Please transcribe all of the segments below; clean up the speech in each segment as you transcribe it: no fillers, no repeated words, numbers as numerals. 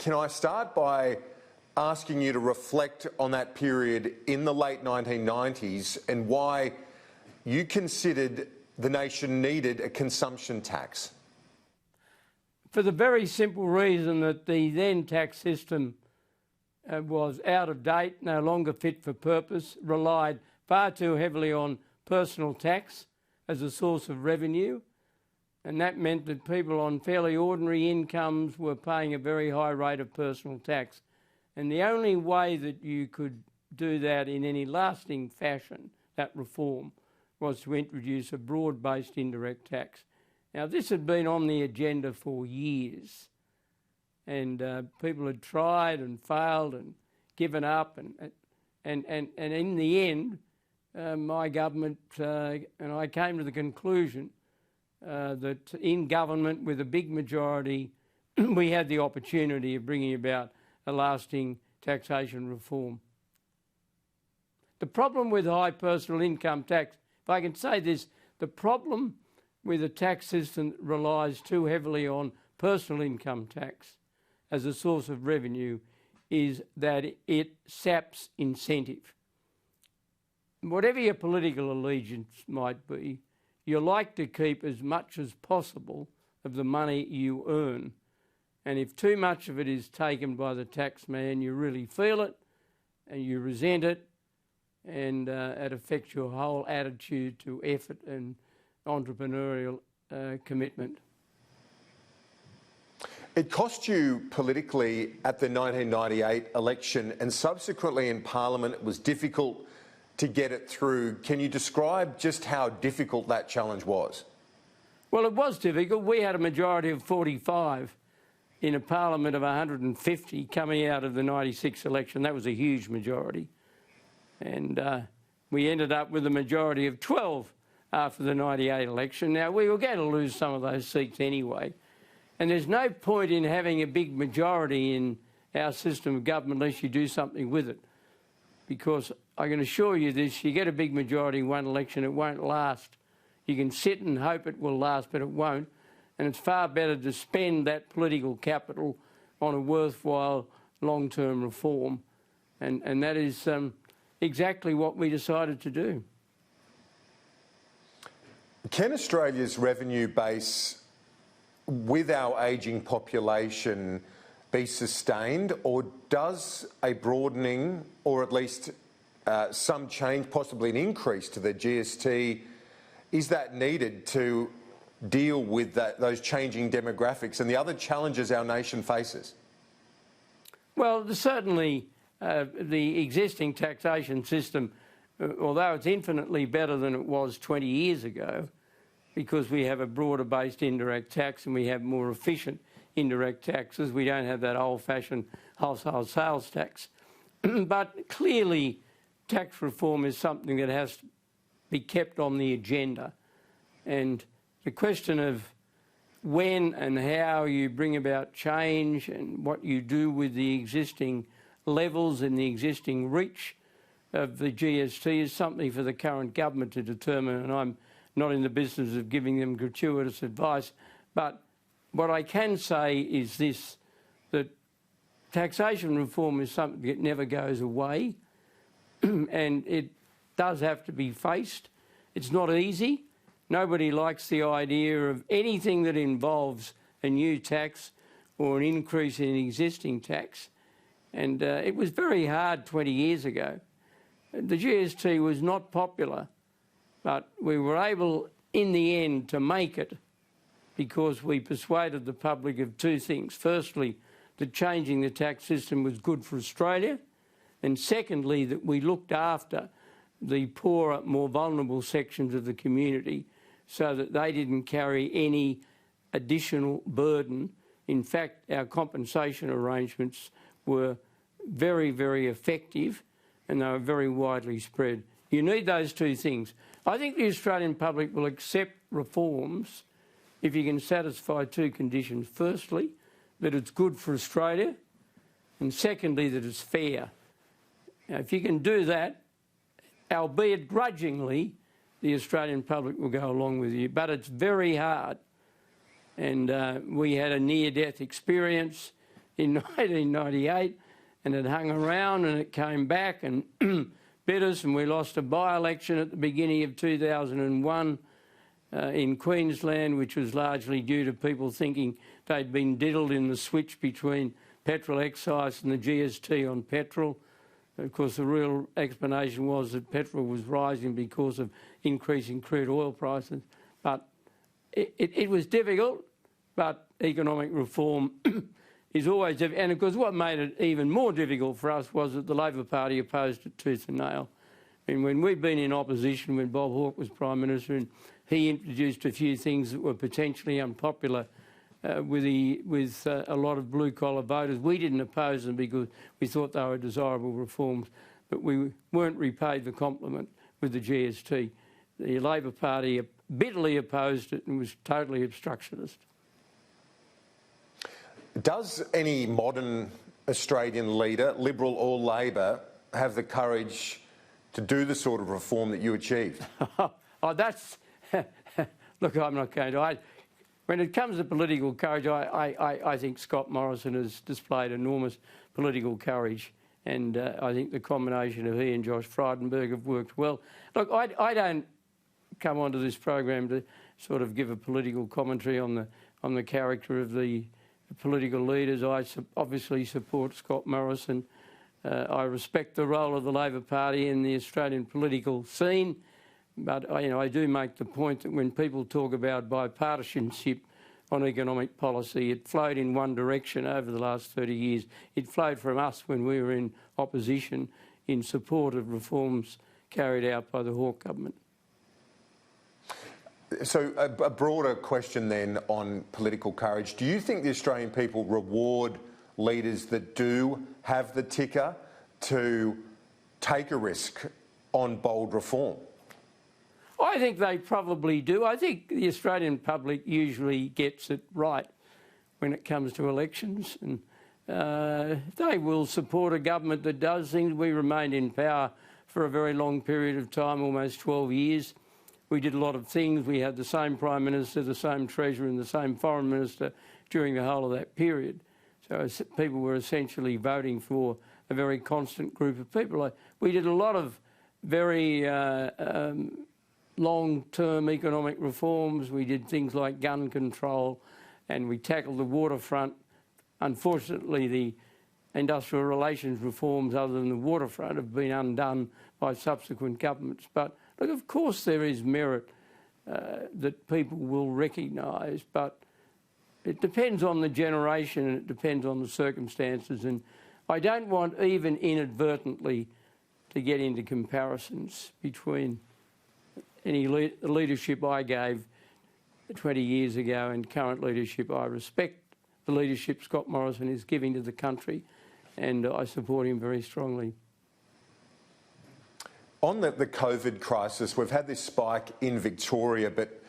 can I start by asking you to reflect on that period in the late 1990s and why you considered the nation needed a consumption tax? For the very simple reason that the then tax system was out of date, no longer fit for purpose, relied far too heavily on personal tax as a source of revenue, and that meant that people on fairly ordinary incomes were paying a very high rate of personal tax. And the only way that you could do that in any lasting fashion, that reform, was to introduce a broad-based indirect tax. Now, this had been on the agenda for years, and people had tried and failed and given up, and in the end, my government and I came to the conclusion that in government with a big majority, we had the opportunity of bringing about a lasting taxation reform. The problem with high personal income tax, if I can say this, the problem with a tax system that relies too heavily on personal income tax as a source of revenue is that it saps incentive. Whatever your political allegiance might be, you like to keep as much as possible of the money you earn. And if too much of it is taken by the tax man, you really feel it and you resent it, and it affects your whole attitude to effort and entrepreneurial commitment. It cost you politically at the 1998 election, and subsequently in Parliament it was difficult to get it through. Can you describe just how difficult that challenge was? Well, it was difficult. We had a majority of 45 in a Parliament of 150 coming out of the 96 election. That was a huge majority. And we ended up with a majority of 12 after the 98 election. Now, we were going to lose some of those seats anyway. And there's no point in having a big majority in our system of government unless you do something with it. Because I can assure you this, you get a big majority in one election, it won't last. You can sit and hope it will last, but it won't. And it's far better to spend that political capital on a worthwhile long-term reform. And that is exactly what we decided to do. Can Australia's revenue base, with our ageing population, be sustained, or does a broadening or at least some change, possibly an increase to the GST, is that needed to deal with those changing demographics and the other challenges our nation faces? Well, certainly the existing taxation system, although it's infinitely better than it was 20 years ago, because we have a broader based indirect tax and we have more efficient indirect taxes, we don't have that old-fashioned wholesale sales tax. But clearly tax reform is something that has to be kept on the agenda. And the question of when and how you bring about change and what you do with the existing levels and the existing reach of the GST is something for the current government to determine, and I'm not in the business of giving them gratuitous advice. But what I can say is this, that taxation reform is something that never goes away and it does have to be faced. It's not easy. Nobody likes the idea of anything that involves a new tax or an increase in existing tax. And it was very hard 20 years ago. The GST was not popular, but we were able in the end to make it because we persuaded the public of two things. Firstly, that changing the tax system was good for Australia, and secondly, that we looked after the poorer, more vulnerable sections of the community so that they didn't carry any additional burden. In fact, our compensation arrangements were very, very effective and they were very widely spread. You need those two things. I think the Australian public will accept reforms if you can satisfy two conditions. Firstly, that it's good for Australia, and secondly, that it's fair. Now, if you can do that, albeit grudgingly, the Australian public will go along with you. But it's very hard. And we had a near-death experience in 1998, and it hung around and it came back and bit us, and we lost a by-election at the beginning of 2001 in Queensland, which was largely due to people thinking they'd been diddled in the switch between petrol excise and the GST on petrol. Of course, the real explanation was that petrol was rising because of increasing crude oil prices. But it was difficult, but economic reform is always difficult. And of course, what made it even more difficult for us was that the Labor Party opposed it tooth and nail. And when we'd been in opposition, when Bob Hawke was Prime Minister, and he introduced a few things that were potentially unpopular with a lot of blue-collar voters, we didn't oppose them because we thought they were desirable reforms, but we weren't repaid the compliment with the GST. The Labor Party bitterly opposed it and was totally obstructionist. Does any modern Australian leader, Liberal or Labor, have the courage to do the sort of reform that you achieved? Oh, that's... Look, I'm not going to... When it comes to political courage, I think Scott Morrison has displayed enormous political courage, and I think the combination of he and Josh Frydenberg have worked well. Look, I don't come onto this program to sort of give a political commentary on the character of the political leaders. I obviously support Scott Morrison. I respect the role of the Labor Party in the Australian political scene. But I do make the point that when people talk about bipartisanship on economic policy, it flowed in one direction over the last 30 years. It flowed from us when we were in opposition in support of reforms carried out by the Hawke government. So a broader question then on political courage. Do you think the Australian people reward leaders that do have the ticker to take a risk on bold reform? I think they probably do. I think the Australian public usually gets it right when it comes to elections, and they will support a government that does things. We remained in power for a very long period of time, almost 12 years. We did a lot of things. We had the same Prime Minister, the same Treasurer and the same Foreign Minister during the whole of that period. So people were essentially voting for a very constant group of people. We did a lot of very long-term economic reforms. We did things like gun control, and we tackled the waterfront. Unfortunately, the industrial relations reforms other than the waterfront have been undone by subsequent governments. But look, of course there is merit that people will recognise, but it depends on the generation and it depends on the circumstances. And I don't want even inadvertently to get into comparisons between any leadership I gave 20 years ago and current leadership. I respect the leadership Scott Morrison is giving to the country, and I support him very strongly. On the COVID crisis, we've had this spike in Victoria, but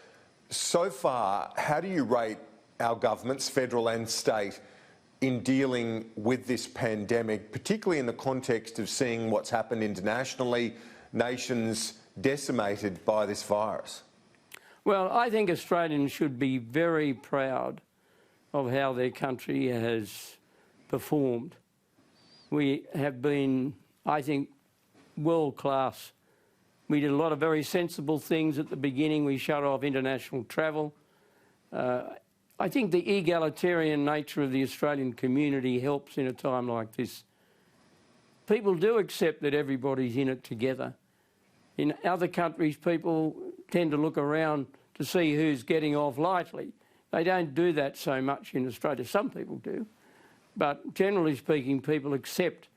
so far, how do you rate our governments, federal and state, in dealing with this pandemic, particularly in the context of seeing what's happened internationally, nations decimated by this virus? Well, I think Australians should be very proud of how their country has performed. We have been, I think, world-class. We did a lot of very sensible things at the beginning. We shut off international travel. I think the egalitarian nature of the Australian community helps in a time like this. People do accept that everybody's in it together. In other countries, people tend to look around to see who's getting off lightly. They don't do that so much in Australia. Some people do. But generally speaking, people accept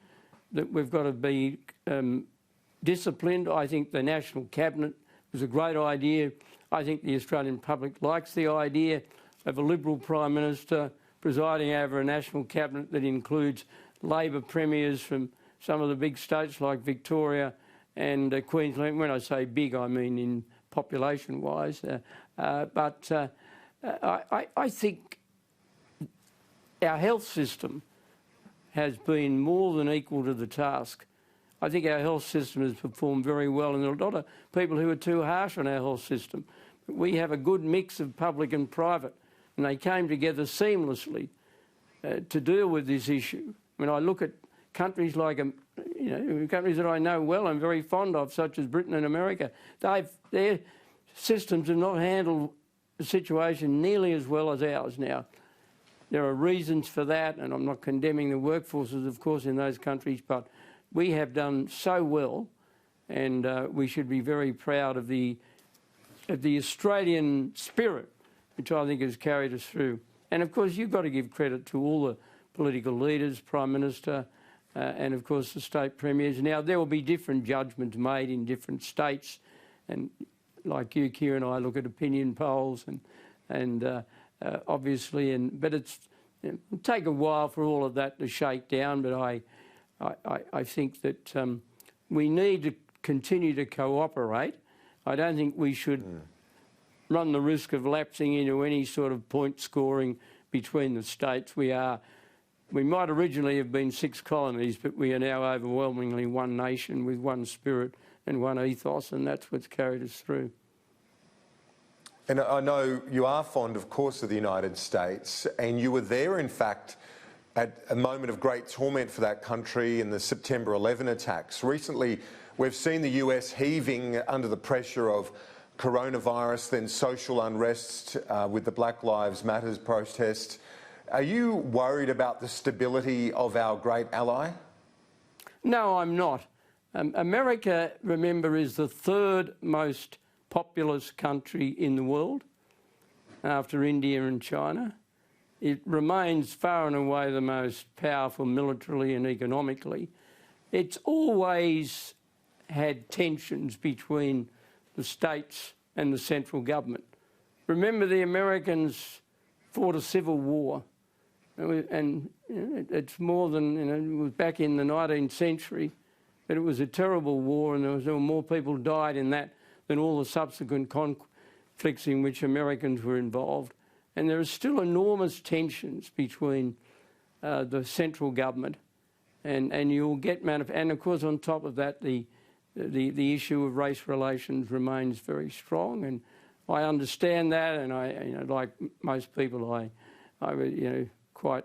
that we've got to be disciplined. I think the National Cabinet was a great idea. I think the Australian public likes the idea of a Liberal Prime Minister presiding over a National Cabinet that includes Labor premiers from some of the big states like Victoria and Queensland. When I say big, I mean in population-wise. I think our health system has been more than equal to the task. I think our health system has performed very well, and there are a lot of people who are too harsh on our health system. We have a good mix of public and private, and they came together seamlessly to deal with this issue. When I look at countries like, countries that I know well and very fond of, such as Britain and America, their systems have not handled the situation nearly as well as ours now. There are reasons for that, and I'm not condemning the workforces, of course, in those countries, but we have done so well, and we should be very proud of the Australian spirit, which I think has carried us through. And of course, you've got to give credit to all the political leaders, Prime Minister, and of course the state premiers. Now, there will be different judgments made in different states, and like you, Kieran, I look at opinion polls and obviously, but it'll take a while for all of that to shake down. But I think that we need to continue to cooperate. I don't think we should run the risk of lapsing into any sort of point scoring between the states. We might originally have been 6 colonies, but we are now overwhelmingly one nation with one spirit and one ethos, and that's what's carried us through. And I know you are fond, of course, of the United States, and you were there, in fact, at a moment of great torment for that country in the September 11 attacks. Recently, we've seen the US heaving under the pressure of coronavirus, then social unrest with the Black Lives Matter protest. Are you worried about the stability of our great ally? No, I'm not. America, remember, is the 3rd most populous country in the world after India and China. It remains far and away the most powerful militarily and economically. It's always had tensions between the states and the central government. Remember, the Americans fought a civil war, and it's more than, it was back in the 19th century, but it was a terrible war, and there were more people died in that than all the subsequent conflicts in which Americans were involved. And there are still enormous tensions between the central government, and you'll get and of course on top of that the issue of race relations remains very strong, and I understand that, and I like most people I was quite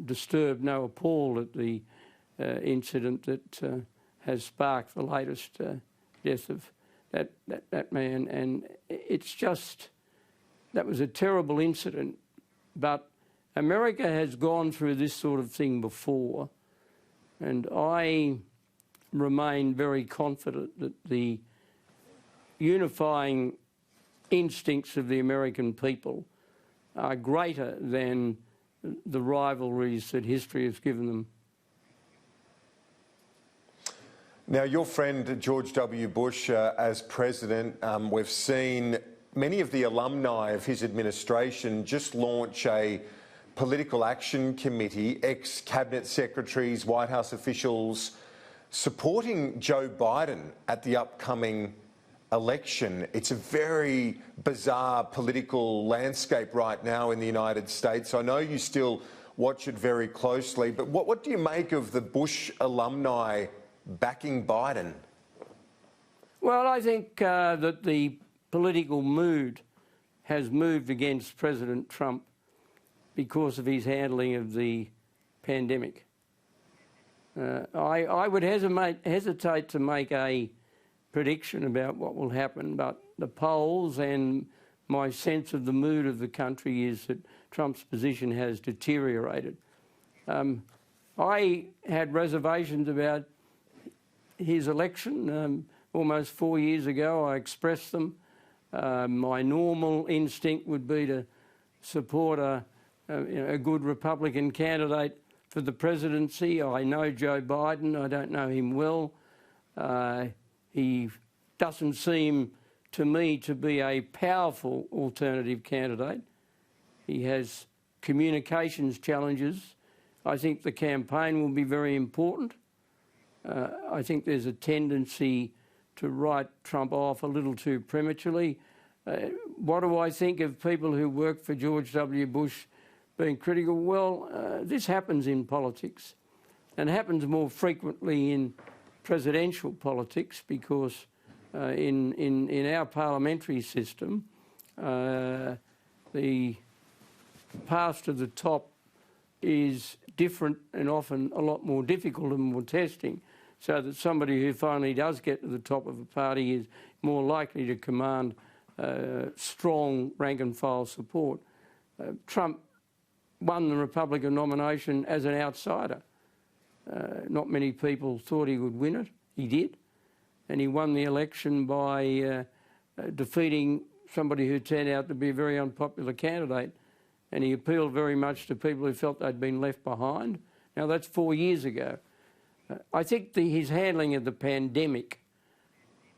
disturbed, no, appalled at the incident that has sparked the latest death of that man, and it's just, that was a terrible incident, but America has gone through this sort of thing before, and I remain very confident that the unifying instincts of the American people are greater than the rivalries that history has given them. Now, your friend George W. Bush as president, we've seen many of the alumni of his administration just launch a political action committee, ex-cabinet secretaries, White House officials, supporting Joe Biden at the upcoming election. It's a very bizarre political landscape right now in the United States. I know you still watch it very closely, but what do you make of the Bush alumni backing Biden? Well, I think that the political mood has moved against President Trump because of his handling of the pandemic. I would hesitate to make a prediction about what will happen, but the polls and my sense of the mood of the country is that Trump's position has deteriorated. I had reservations about his election almost 4 years ago. I expressed them. My normal instinct would be to support a good Republican candidate for the presidency. I know Joe Biden. I don't know him well. He doesn't seem to me to be a powerful alternative candidate. He has communications challenges. I think the campaign will be very important. I think there's a tendency to write Trump off a little too prematurely. What do I think of people who worked for George W. Bush being critical? Well, this happens in politics, and happens more frequently in presidential politics because in our parliamentary system, the path to the top is different and often a lot more difficult and more testing, so that somebody who finally does get to the top of a party is more likely to command strong rank-and-file support. Trump won the Republican nomination as an outsider. Not many people thought he would win it. He did. And he won the election by defeating somebody who turned out to be a very unpopular candidate. And he appealed very much to people who felt they'd been left behind. Now, that's 4 years ago. I think his handling of the pandemic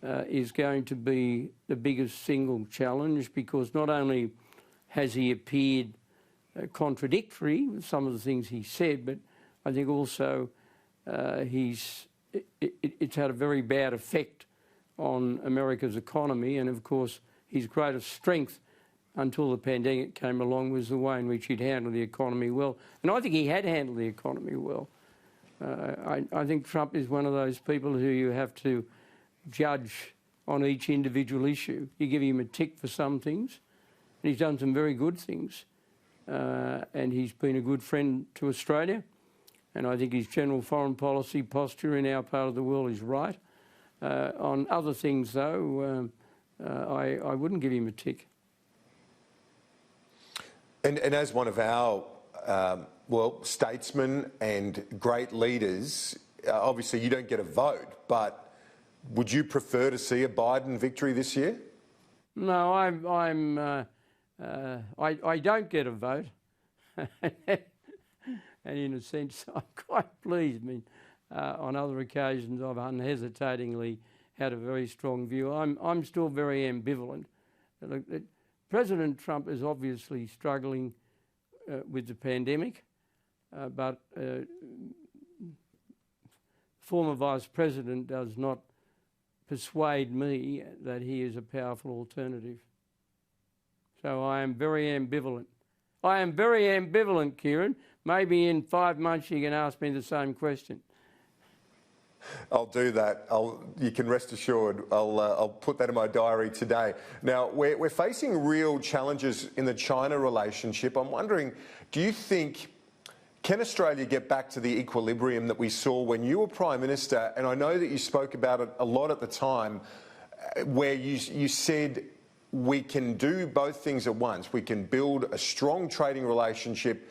is going to be the biggest single challenge, because not only has he appeared contradictory with some of the things he said, but I think also it's had a very bad effect on America's economy. And of course, his greatest strength until the pandemic came along was the way in which he'd handled the economy well. And I think he had handled the economy well. I think Trump is one of those people who you have to judge on each individual issue. You give him a tick for some things, and he's done some very good things. And he's been a good friend to Australia. And I think his general foreign policy posture in our part of the world is right. On other things, though, I wouldn't give him a tick. And as one of our, statesmen and great leaders, obviously you don't get a vote, but would you prefer to see a Biden victory this year? No, I don't get a vote. And in a sense, I'm quite pleased. I mean, on other occasions, I've unhesitatingly had a very strong view. I'm still very ambivalent. Look, President Trump is obviously struggling with the pandemic, but former Vice President does not persuade me that he is a powerful alternative. So I am very ambivalent. I am very ambivalent, Kieran. Maybe in 5 months you can ask me the same question. I'll do that. You can rest assured. I'll put that in my diary today. Now, we're facing real challenges in the China relationship. I'm wondering, do you think, can Australia get back to the equilibrium that we saw when you were Prime Minister? And I know that you spoke about it a lot at the time, where you said we can do both things at once. We can build a strong trading relationship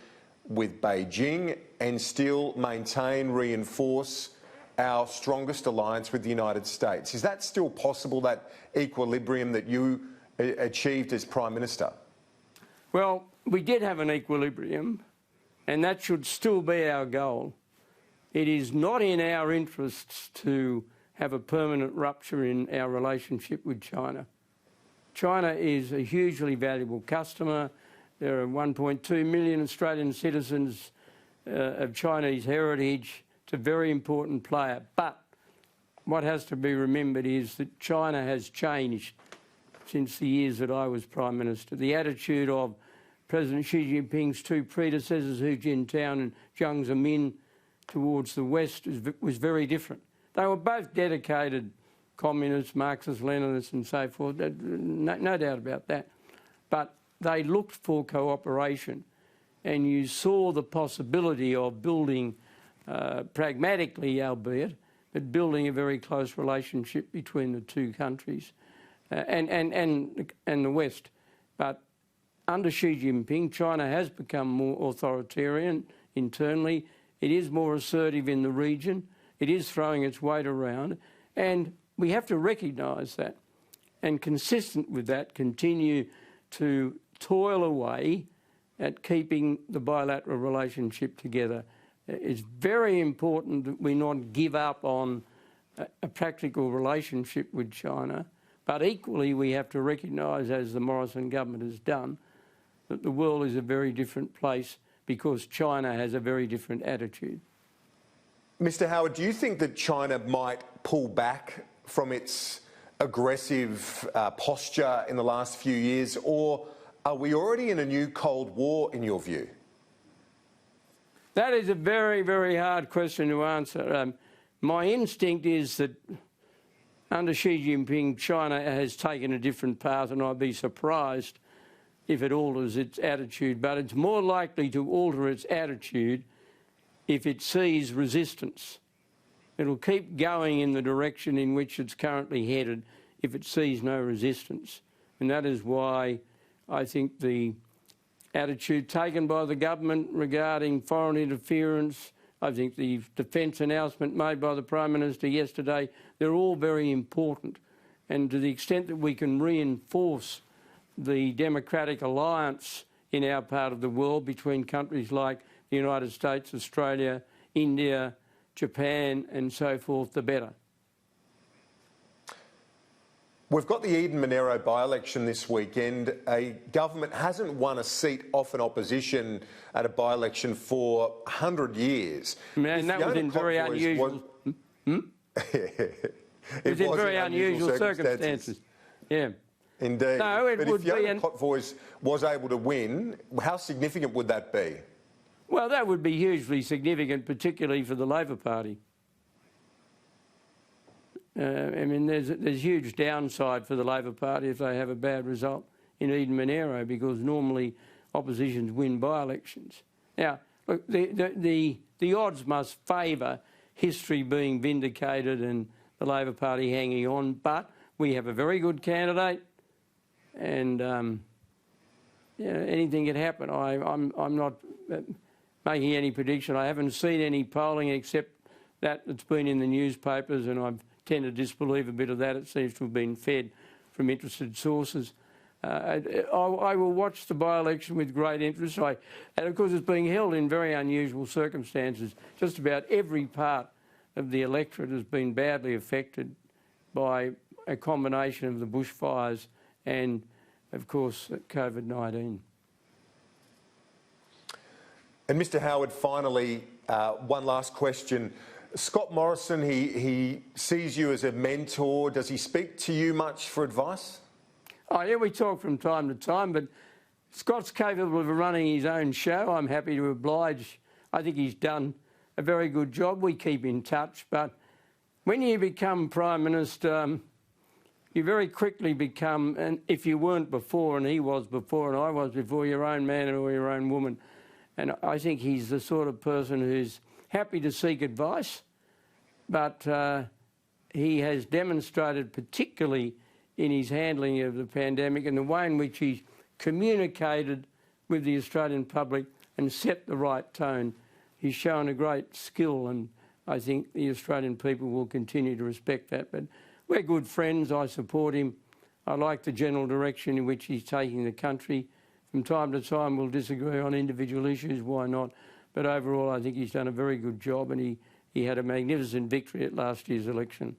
with Beijing and still maintain, reinforce our strongest alliance with the United States. Is that still possible, that equilibrium that you achieved as Prime Minister? Well, we did have an equilibrium, and that should still be our goal. It is not in our interests to have a permanent rupture in our relationship with China. China is a hugely valuable customer. There are 1.2 million Australian citizens of Chinese heritage. It's a very important player. But what has to be remembered is that China has changed since the years that I was Prime Minister. The attitude of President Xi Jinping's two predecessors, Jintao and Jiang Zemin, towards the West was very different. They were both dedicated communists, Marxists, Leninists and so forth, no doubt about that. But they looked for cooperation, and you saw the possibility of building, pragmatically albeit, but building a very close relationship between the two countries and the West. But under Xi Jinping, China has become more authoritarian internally. It is more assertive in the region. It is throwing its weight around. And we have to recognise that, and consistent with that, continue to toil away at keeping the bilateral relationship together. It's very important that we not give up on a practical relationship with China, but equally we have to recognise, as the Morrison government has done, that the world is a very different place because China has a very different attitude. Mr. Howard, do you think that China might pull back from its aggressive posture in the last few years, or are we already in a new Cold War, in your view? That is a very, very hard question to answer. My instinct is that under Xi Jinping, China has taken a different path, and I'd be surprised if it alters its attitude, but it's more likely to alter its attitude if it sees resistance. It'll keep going in the direction in which it's currently headed if it sees no resistance. And that is why I think the attitude taken by the government regarding foreign interference, I think the defence announcement made by the Prime Minister yesterday, they're all very important. And to the extent that we can reinforce the democratic alliance in our part of the world between countries like the United States, Australia, India, Japan and so forth, the better. We've got the Eden Monero by-election this weekend. A government hasn't won a seat off an opposition at a by-election for 100 years. And that was in very unusual... It was in very unusual circumstances. Yeah. Indeed. No, it but would if Fiona be Potvoice was able to win, how significant would that be? Well, that would be hugely significant, particularly for the Labor Party. I mean, there's huge downside for the Labor Party if they have a bad result in Eden Monero, because normally oppositions win by-elections. Now, look, the odds must favour history being vindicated and the Labor Party hanging on, but we have a very good candidate, and anything can happen. I'm not making any prediction. I haven't seen any polling except that's been in the newspapers, and I tend to disbelieve a bit of that. It seems to have been fed from interested sources. I will watch the by-election with great interest. And of course it's being held in very unusual circumstances. Just about every part of the electorate has been badly affected by a combination of the bushfires and, of course, COVID-19. And Mr Howard, finally, one last question. Scott Morrison, he sees you as a mentor. Does he speak to you much for advice? Oh, yeah, we talk from time to time, but Scott's capable of running his own show. I'm happy to oblige. I think he's done a very good job. We keep in touch, but when you become Prime Minister, you very quickly become, and if you weren't before, and he was before, and I was before, your own man or your own woman. And I think he's the sort of person who's happy to seek advice, but he has demonstrated, particularly in his handling of the pandemic and the way in which he's communicated with the Australian public and set the right tone. He's shown a great skill, and I think the Australian people will continue to respect that. But we're good friends. I support him. I like the general direction in which he's taking the country. From time to time we'll disagree on individual issues, why not? But overall I think he's done a very good job, and he had a magnificent victory at last year's election.